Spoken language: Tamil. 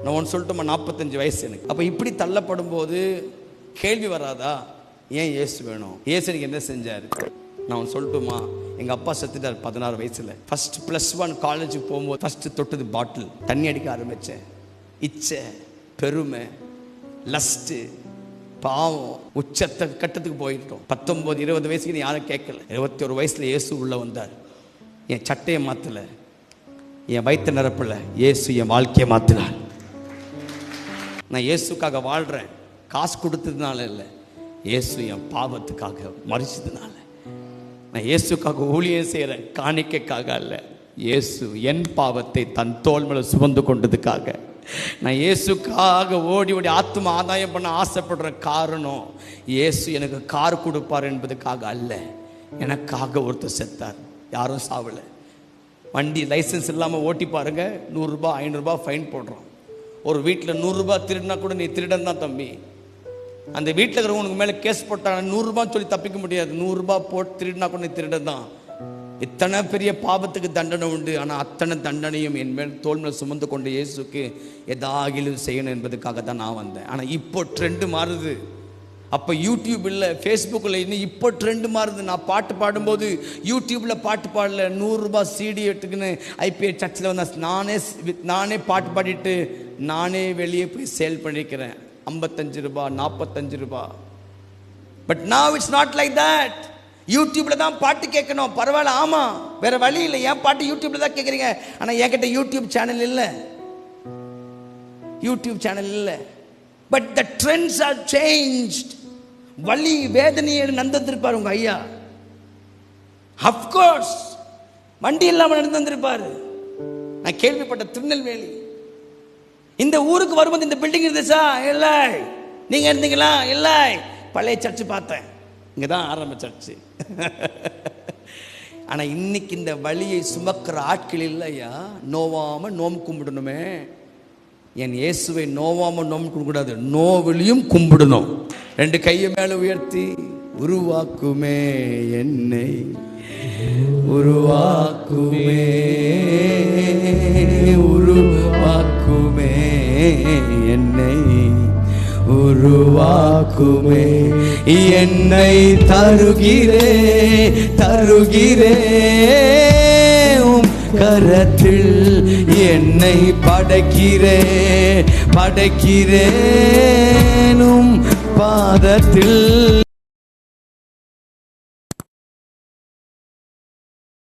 நான் ஒன்று சொல்லட்டுமா, 45 வயசு எனக்கு. அப்போ இப்படி தள்ளப்படும் போது கேள்வி வராதா, ஏன் இயேசு வேணும், இயேசு எனக்கு என்ன செஞ்சார்? நான் ஒன்று சொல்லட்டுமா, எங்கள் அப்பா செத்துட்டார் 16 வயசில். ஃபர்ஸ்ட் +1 காலேஜுக்கு போகும்போது ஃபஸ்ட்டு தொட்டது பாட்டில். தண்ணி அடிக்க ஆரம்பித்தேன். இச்சை, பெருமை, லஸ்ட்டு, பாவம் உச்சத்தை கட்டத்துக்கு போயிட்டோம். 19 20 வயசுக்கு யாரும் கேட்கல. 21 வயசில் இயேசு உள்ளே வந்தார். என் சட்டையை மாற்றலை, என் வயிற்று நிரப்பல, இயேசு என் வாழ்க்கையை மாற்றினார். நான் இயேசுக்காக வாழ்கிறேன், காசு கொடுத்ததுனால இல்லை, இயேசு என் பாவத்துக்காக மறிச்சதுனால. நான் இயேசுக்காக ஊழியம் செய்கிறேன், காணிக்கைக்காக அல்ல. இயேசு என் பாவத்தை தன் தோள் மேலே சுமந்து கொண்டதுக்காக. நான் இயேசுக்காக ஓடி ஓடி ஆத்ம ஆதாயம் பண்ண ஆசைப்படுற காரணம், இயேசு எனக்கு கார் கொடுப்பார் என்பதுக்காக அல்ல. எனக்காக ஒருத்தர் செத்தார். யாரும் சாவலை. வண்டி லைசன்ஸ் இல்லாமல் ஓட்டி பாருங்க, 100 ரூபாய் 500 ரூபாய் ஃபைன் போடுறோம். ஒரு வீட்டில் 100 ரூபாய் திருடினா கூட நீ திருடன் தான் தம்பி. அந்த வீட்டில் இருக்கிறவங்க மேலே கேஸ் போட்டாங்க, 100 ரூபான்னு சொல்லி தப்பிக்க முடியாது. 100 ரூபாய் போட்டு திருடினா கூட நீ திருடன் தான். இத்தனை பெரிய பாவத்துக்கு தண்டனை உண்டு. ஆனால் அத்தனை தண்டனையும் என் மேல் தோல் மேல் சுமந்து கொண்டு இயேசுக்கு எதாகிலும் செய்யணும் என்பதுக்காக தான் நான் வந்தேன். ஆனால் இப்போ ட்ரெண்டு மாறுது. அப்போ யூடியூப் இல்லை, ஃபேஸ்புக்கில் இன்னும் இப்போ ட்ரெண்டு மாறுது. நான் பாட்டு பாடும்போது யூடியூப்பில் பாட்டு பாடல, 100 ரூபாய் சிடி எடுத்துக்கின்னு ஐபிஐ சர்ச்சில் வந்தேன். நானே பாட்டு பாடிட்டு நானே வெளியே போய் சேல் பண்ணிக்கிறேன். 55 ரூபாய் 45 ரூபாய். But now it's not like that. யூடியூப்பில் தான் பாட்டு கேட்கணும், பரவாயில்ல, ஆமாம், வேறு வழி இல்லை. ஏன் பாட்டு யூடியூப்பில் தான் கேட்குறீங்க? ஆனால் என்கிட்ட யூடியூப் சேனல் இல்லை, யூடியூப் சேனல் இல்லை. But the trends are changed. வலி வேதனையை நடந்திருப்பார் உங்கள் ஐயா. அஃப்கோர்ஸ் வண்டி இல்லாமல் நடந்திருப்பார். நான் கேள்விப்பட்ட திருநெல்வேலி, இந்த ஊருக்கு வரும்போது இந்த பில்டிங் இருந்துச்சா? இல்லை. நீங்கள் இருந்தீங்களா? இல்லை. பழைய சர்ச்சு பார்த்தேன், இங்கே தான் ஆரம்ப சர்ச்சு. ஆனால் இன்னைக்கு இந்த வழியை சுமக்கிற ஆட்கள் இல்லையா? நோவாமல் நோம்பு கும்பிடணுமே. என் இயேசுவை நோவாமல் நோம்பு கும்பிடக்கூடாது, நோவிலையும் கும்பிடணும். 2 கையை மேலே உயர்த்தி, உருவாக்குமே என்னை, உருவாக்குமே, உருவாக்குமே என்னை, உருவாக்குமே என்னை, தருகிறே தருகிறே கரத்தில் என்னை படைக்கிறே படைக்கிறேனும் பாதத்தில்.